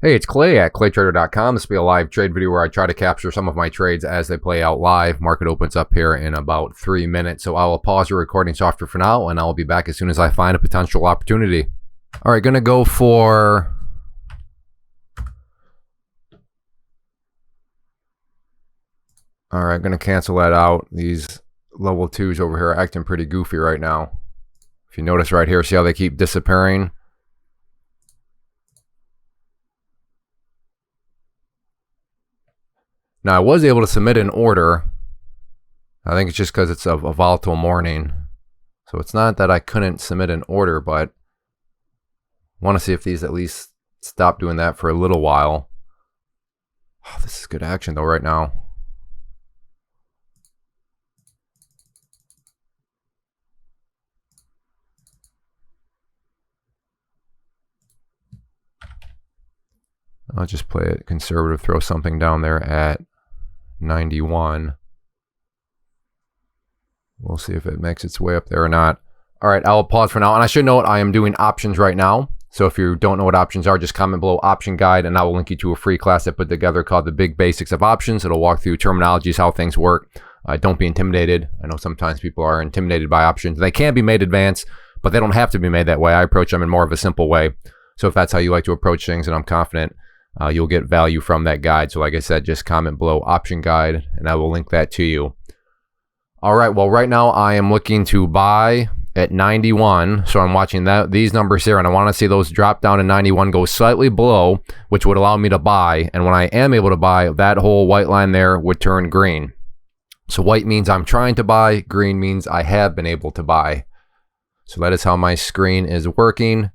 Hey, it's Clay at claytrader.com. This will be a live trade video where I try to capture some of my trades as they play out live. Market opens up here in about 3 minutes, so I will pause the recording software for now, and I'll be back as soon as I find a potential opportunity. All right, gonna go for... All right, gonna cancel that out. These level 2s over here are acting pretty goofy right now. If you notice right here, see how they keep disappearing? Now, I was able to submit an order. I think it's just because it's a volatile morning. So it's not that I couldn't submit an order, but I want to see if these at least stop doing that for a little while. Oh, this is good action, though, right now. I'll just play it conservative, throw something down there at 91. We'll see if it makes its way up there or not. All right, I'll pause for now. And I should note I am doing options right now. So if you don't know what options are, just comment below option guide, and I will link you to a free class I put together called The Big Basics of Options. It'll walk through terminologies, how things work. Don't be intimidated. I know sometimes people are intimidated by options. They can be made advanced, but they don't have to be made that way. I approach them in more of a simple way. So if that's how you like to approach things, and I'm confident you'll get value from that guide. So like I said, just comment below option guide, and I will link that to you. All right, well, right now I am looking to buy at 91. So I'm watching these numbers here, and I want to see those drop down to 91, go slightly below, which would allow me to buy. And when I am able to buy, that whole white line there would turn green. So white means I'm trying to buy, green means I have been able to buy. So that is how my screen is working.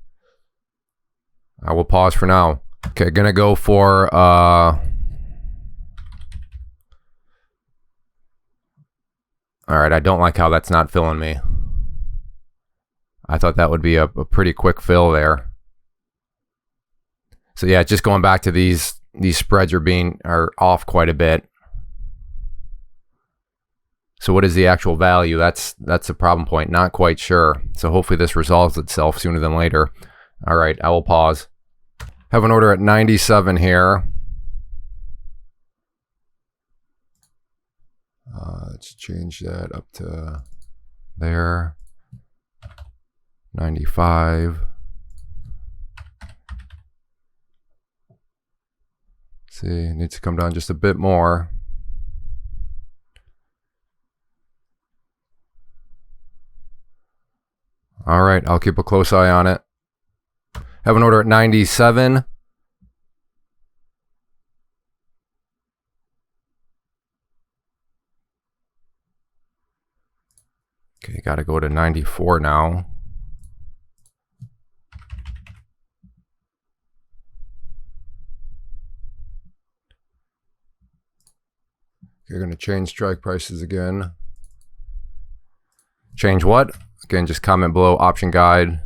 I will pause for now. Okay, gonna go for all right, I don't like how that's not filling me. I thought that would be a pretty quick fill there. So yeah, just going back to these spreads are off quite a bit. So what is the actual value? That's a problem point. Not quite sure. So hopefully this resolves itself sooner than later. All right, I will pause. Have an order at 97 here. Let's change that up to there. 95. See, it needs to come down just a bit more. All right, I'll keep a close eye on it. Have an order at 97. Okay, got to go to 94 now. You're going to change strike prices again. Change what? Again, just comment below option guide.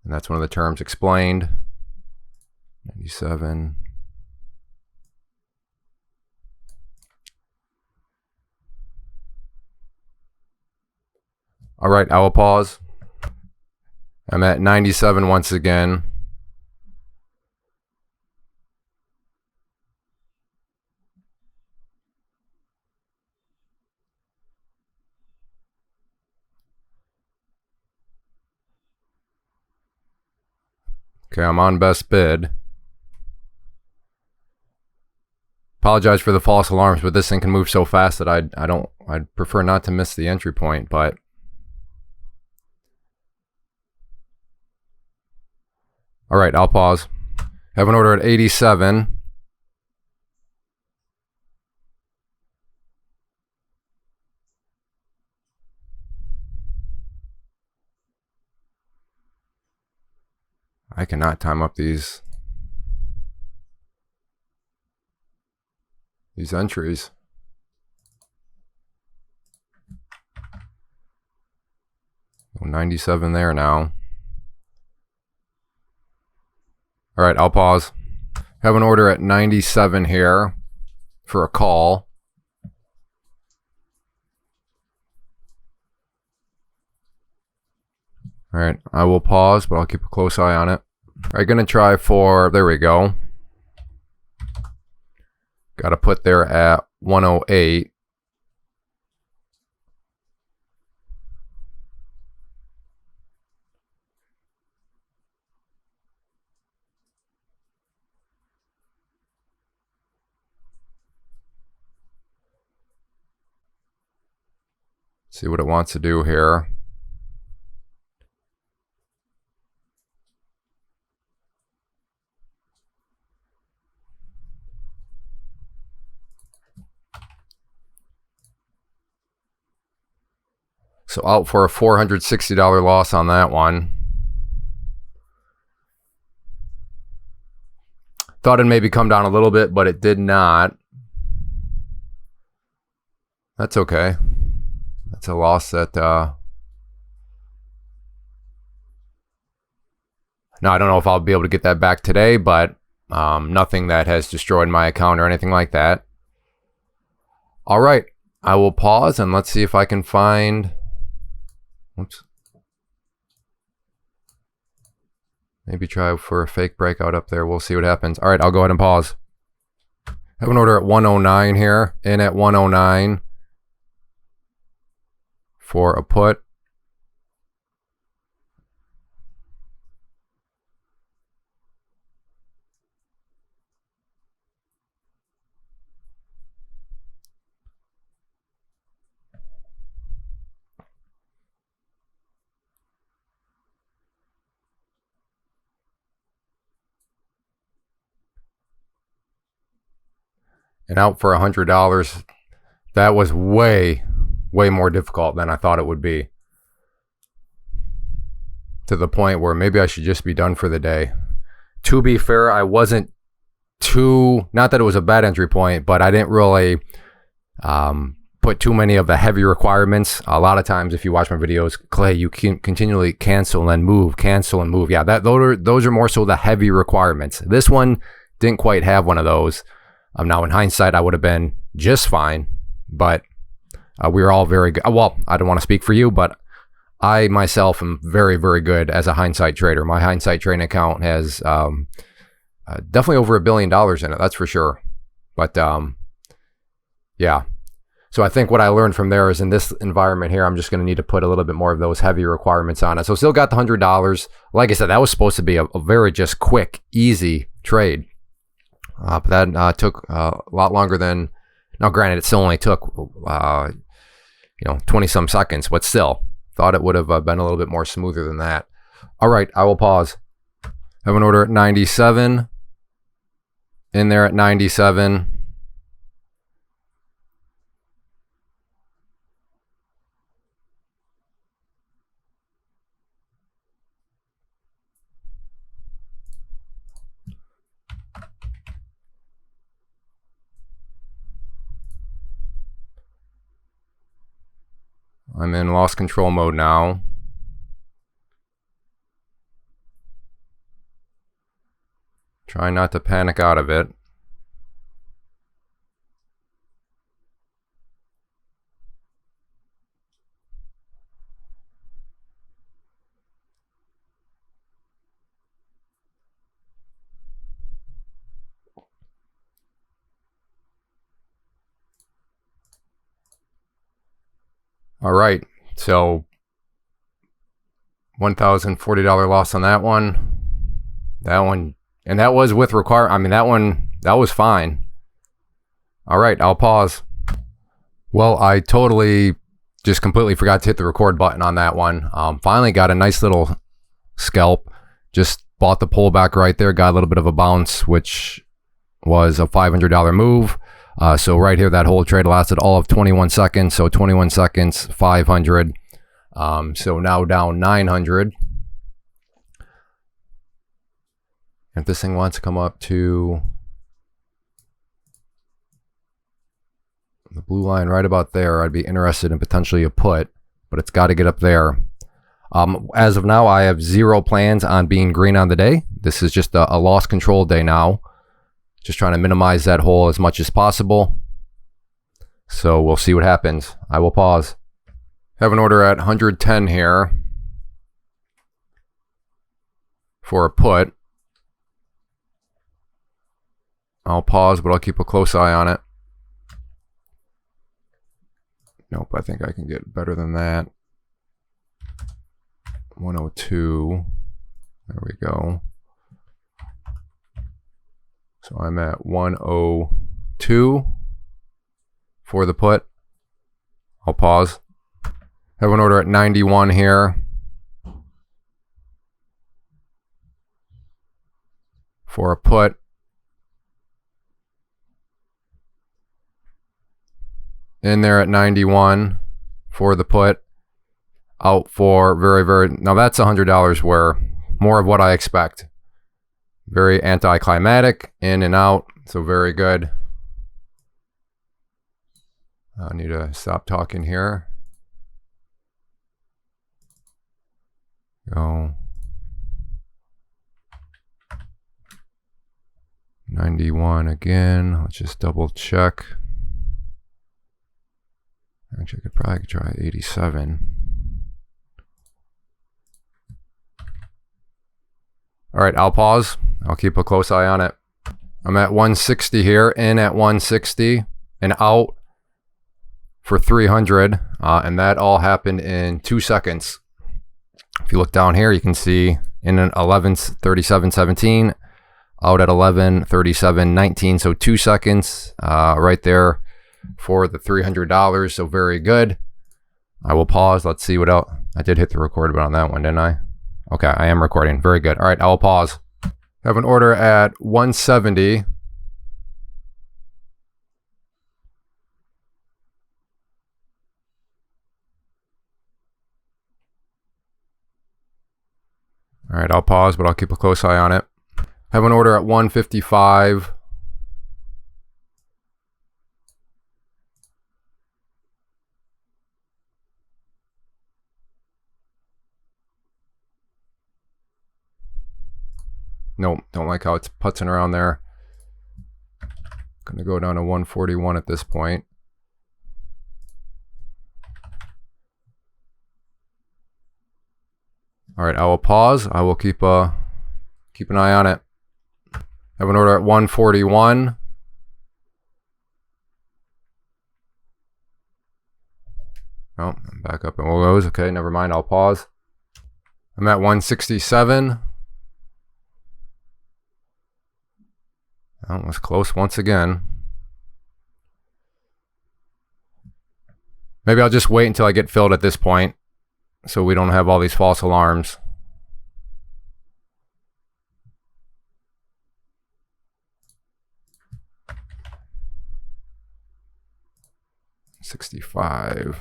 And that's one of the terms explained. 97. All right, I will pause. I'm at 97 once again. Okay, I'm on best bid. Apologize for the false alarms, but this thing can move so fast that I'd prefer not to miss the entry point, but all right, I'll pause. Have an order at 87. I cannot time up these entries. Oh, 97 there now. All right, I'll pause. Have an order at 97 here for a call. All right, I will pause, but I'll keep a close eye on it. Are you going to try for, there we go. Got to put there at 108. See what it wants to do here. So out for a $460 loss on that one. Thought it'd maybe come down a little bit, but it did not. That's okay. That's a loss that now I don't know if I'll be able to get that back today, but nothing that has destroyed my account or anything like that. All right, I will pause and let's see if I can find, oops, maybe try for a fake breakout up there. We'll see what happens. All right, I'll go ahead and pause. I have an order at 109 here, in at 109 for a put. And out for $100. That was way more difficult than I thought it would be. To the point where maybe I should just be done for the day. To be fair, I wasn't too, not that it was a bad entry point, but I didn't really put too many of the heavy requirements. A lot of times if you watch my videos, Clay, you can continually cancel and move, cancel and move. Yeah, those are more so the heavy requirements. This one didn't quite have one of those. Now in hindsight, I would have been just fine, but we were all very good. Well, I don't want to speak for you, but I myself am very good as a hindsight trader. My hindsight trading account has definitely over $1 billion in it, that's for sure. But yeah. So I think what I learned from there is in this environment here, I'm just going to need to put a little bit more of those heavy requirements on it. So still got the $100. Like I said, that was supposed to be a very just quick, easy trade. But that took a lot longer than, now granted, it still only took, 20 some seconds, but still thought it would have been a little bit more smoother than that. All right, I will pause. I have an order at 97, in there at 97. I'm in loss control mode now. Try not to panic out of it. All right, so $1,040 loss on that one. That one, and that was with require. I mean, that was fine. All right, I'll pause. Well, I totally just completely forgot to hit the record button on that one. Finally got a nice little scalp. Just bought the pullback right there. Got a little bit of a bounce, which was a $500 move. So right here, that whole trade lasted all of 21 seconds. So 21 seconds, 500. So now down 900. If this thing wants to come up to the blue line right about there, I'd be interested in potentially a put, but it's got to get up there. As of now, I have 0 plans on being green on the day. This is just a loss control day now. Just trying to minimize that hole as much as possible. So we'll see what happens. I will pause. Have an order at 110 here for a put. I'll pause, but I'll keep a close eye on it. Nope, I think I can get better than that. 102. There we go. So I'm at 102 for the put. I'll pause. Have an order at 91 here for a put. In there at 91 for the put. Out for now that's $100 where more of what I expect. Very anticlimactic, in and out, so very good. I need to stop talking here. Go. 91 again. Let's just double check. Actually, I could probably try 87. All right, I'll pause. I'll keep a close eye on it. I'm at 160 here, in at 160, and out for 300, and that all happened in 2 seconds. If you look down here, you can see in an 11:37:17, out at 11:37:19, so 2 seconds right there for the $300, so very good. I will pause. Let's see what else. I did hit the record button on that one, didn't I? Okay, I am recording. Very good. All right, I will pause. Have an order at 170. All right, I'll pause, but I'll keep a close eye on it. Have an order at 155. Nope, don't like how it's putzing around there. Gonna go down to 141 at this point. All right, I will pause. I will keep an eye on it. Have an order at 141. Oh, back up and we'll goes. Okay, never mind. I'll pause. I'm at 167. That was close once again. Maybe I'll just wait until I get filled at this point so we don't have all these false alarms. $65.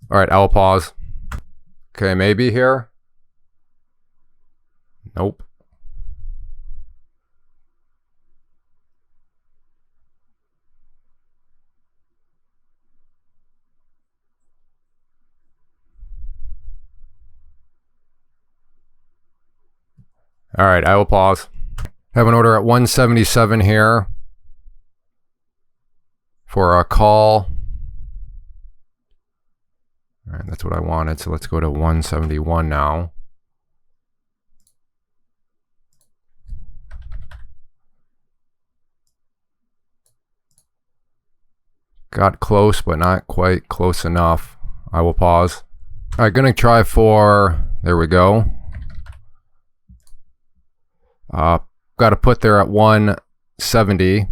All right, I will pause. Okay, maybe here. Nope. All right, I will pause. Have an order at 177 here for a call. All right, that's what I wanted. So let's go to 171 now. Got close, but not quite close enough. I will pause. All right, gonna try for, there we go. Got to put there at 170.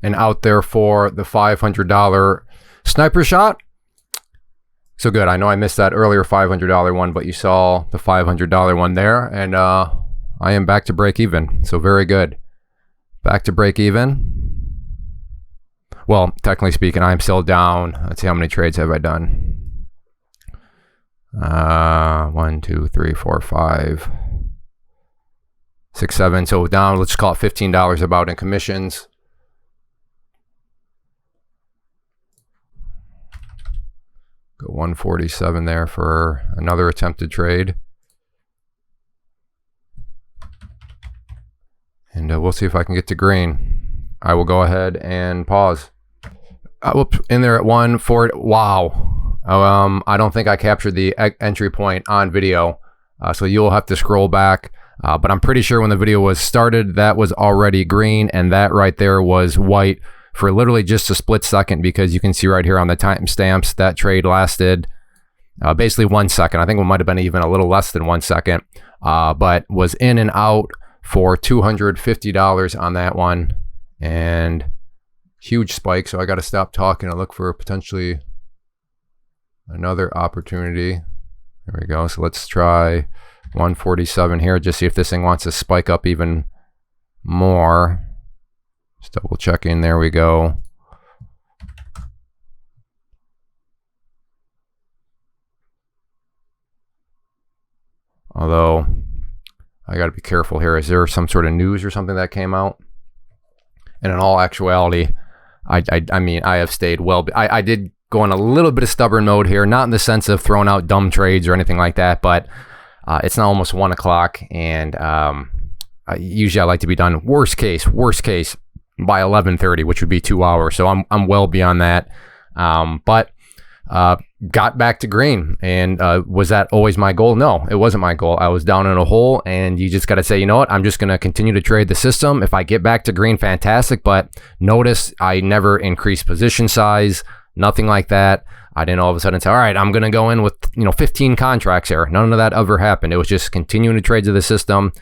And out there for the $500 sniper shot. So good. I know I missed that earlier $500 one, but you saw the $500 one there. And I am back to break even. So very good. Back to break even. Well, technically speaking, I'm still down. Let's see, how many trades have I done? 1, 2, 3, 4, 5, 6, 7. So down, let's call it $15 about in commissions. Go 147 there for another attempted trade. And we'll see if I can get to green. I will go ahead and pause. In there at 140. Wow. I don't think I captured the entry point on video, so you'll have to scroll back. But I'm pretty sure when the video was started, that was already green, and that right there was white for literally just a split second, because you can see right here on the timestamps that trade lasted basically 1 second. I think it might have been even a little less than 1 second, but was in and out for $250 on that one, and huge spike. So I got to stop talking and look for potentially another opportunity. There we go. So let's try 147 here, just see if this thing wants to spike up even more. Just double checking. There we go. Although I got to be careful here. Is there some sort of news or something that came out? And in all actuality, I mean, I have stayed well. I did go in a little bit of stubborn mode here, not in the sense of throwing out dumb trades or anything like that, but it's now almost 1 o'clock, and usually I like to be done worst case by 11:30, which would be 2 hours. So I'm well beyond that. But got back to green, and was that always my goal? No, it wasn't my goal. I was down in a hole, and you just got to say, you know what, I'm just going to continue to trade the system. If I get back to green, fantastic. But notice I never increased position size, nothing like that. I didn't all of a sudden say, all right, I'm going to go in with 15 contracts here. None of that ever happened. It was just continuing to trade to the system.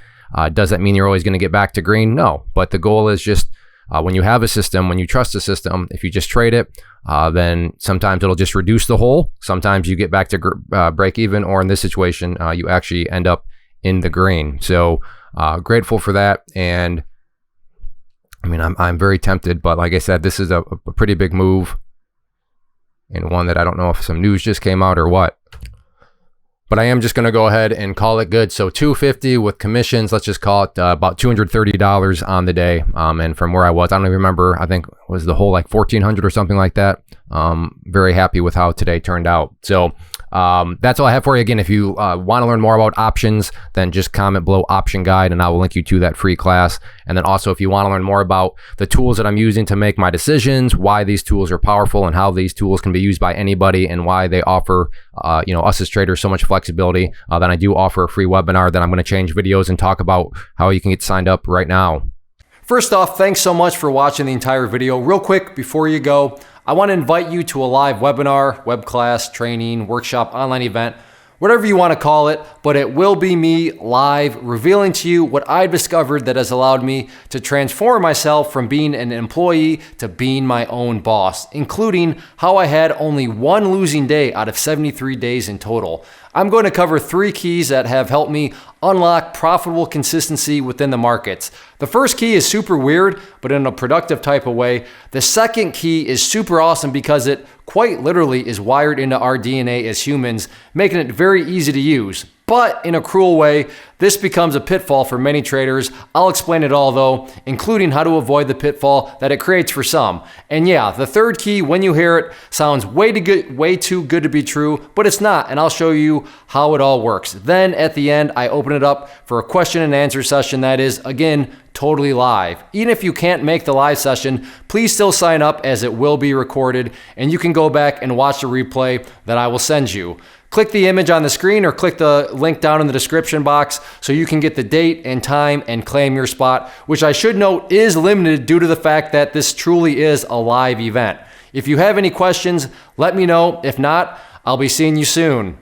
Does that mean you're always going to get back to green? No, but the goal is just when you have a system, when you trust a system, if you just trade it, then sometimes it'll just reduce the hole. Sometimes you get back to break even, or in this situation, you actually end up in the green. So grateful for that. And I mean, I'm very tempted, but like I said, this is a pretty big move, and one that I don't know if some news just came out or what. But I am just going to go ahead and call it good. So $250 with commissions, let's just call it about $230 on the day. And from where I was, I don't even remember, I think it was the whole like $1,400 or something like that. Very happy with how today turned out. So that's all I have for you. Again, if you want to learn more about options, then just comment below option guide, and I will link you to that free class. And then also, if you want to learn more about the tools that I'm using to make my decisions, why these tools are powerful, and how these tools can be used by anybody, and why they offer us as traders so much flexibility, then I do offer a free webinar that I'm going to change videos and talk about how you can get signed up right now. First off, thanks so much for watching the entire video. Real quick, before you go, I want to invite you to a live webinar, web class, training, workshop, online event, whatever you want to call it, but it will be me live revealing to you what I've discovered that has allowed me to transform myself from being an employee to being my own boss, including how I had only one losing day out of 73 days in total. I'm going to cover 3 keys that have helped me unlock profitable consistency within the markets. The first key is super weird, but in a productive type of way. The second key is super awesome because it quite literally is wired into our DNA as humans, making it very easy to use. But in a cruel way, this becomes a pitfall for many traders. I'll explain it all though, including how to avoid the pitfall that it creates for some. And yeah, the third key, when you hear it, sounds way too good to be true, but it's not, and I'll show you how it all works. Then at the end, I open it up for a question and answer session that is, again, totally live. Even if you can't make the live session, please still sign up, as it will be recorded, and you can go back and watch the replay that I will send you. Click the image on the screen or click the link down in the description box so you can get the date and time and claim your spot, which I should note is limited due to the fact that this truly is a live event. If you have any questions, let me know. If not, I'll be seeing you soon.